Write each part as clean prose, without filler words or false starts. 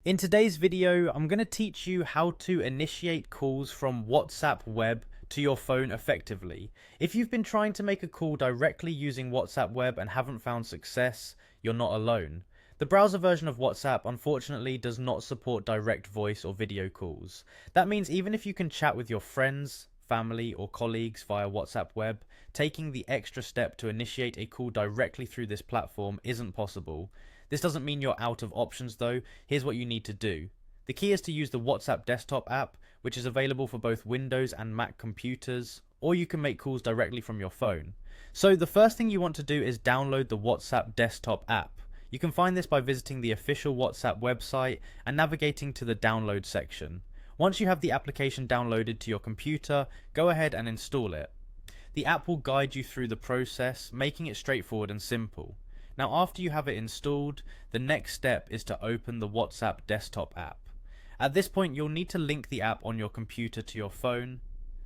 In today's video, I'm going to teach you how to initiate calls from WhatsApp web to your phone effectively. If you've been trying to make a call directly using WhatsApp web and haven't found success, you're not alone. The browser version of WhatsApp unfortunately does not support direct voice or video calls. That means even if you can chat with your friends, family or colleagues via WhatsApp web, taking the extra step to initiate a call directly through this platform isn't possible. This doesn't mean you're out of options though. Here's what you need to do. The key is to use the WhatsApp desktop app, which is available for both Windows and Mac computers, or you can make calls directly from your phone. So the first thing you want to do is download the WhatsApp desktop app. You can find this by visiting the official WhatsApp website and navigating to the download section. Once you have the application downloaded to your computer, go ahead and install it. The app will guide you through the process, making it straightforward and simple. Now after you have it installed, the next step is to open the WhatsApp desktop app. At this point you'll need to link the app on your computer to your phone.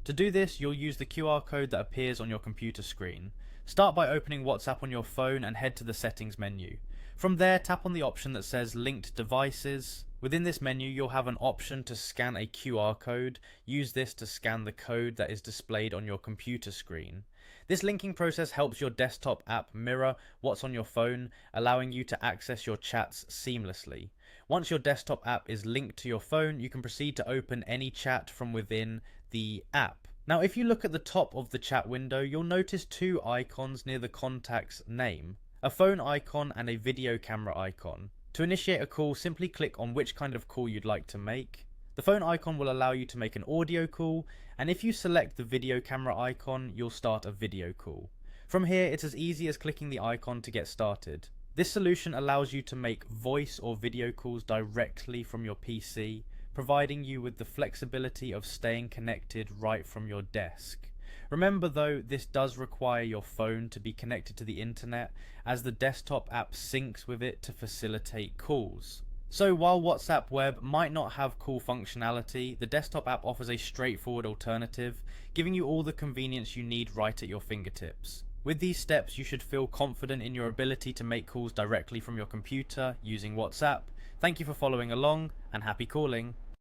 To do this, you'll use the QR code that appears on your computer screen. Start by opening WhatsApp on your phone and head to the settings menu. From there, tap on the option that says linked devices. Within this menu, you'll have an option to scan a QR code. Use this to scan the code that is displayed on your computer screen. This linking process helps your desktop app mirror what's on your phone, allowing you to access your chats seamlessly. Once your desktop app is linked to your phone, you can proceed to open any chat from within the app. Now, if you look at the top of the chat window, you'll notice two icons near the contact's name, a phone icon and a video camera icon. To initiate a call, simply click on which kind of call you'd like to make. The phone icon will allow you to make an audio call, and if you select the video camera icon, you'll start a video call. From here, it's as easy as clicking the icon to get started. This solution allows you to make voice or video calls directly from your PC, providing you with the flexibility of staying connected right from your desk. Remember though, this does require your phone to be connected to the internet, as the desktop app syncs with it to facilitate calls. So while WhatsApp web might not have call functionality, the desktop app offers a straightforward alternative, giving you all the convenience you need right at your fingertips. With these steps, you should feel confident in your ability to make calls directly from your computer using WhatsApp. Thank you for following along, and happy calling.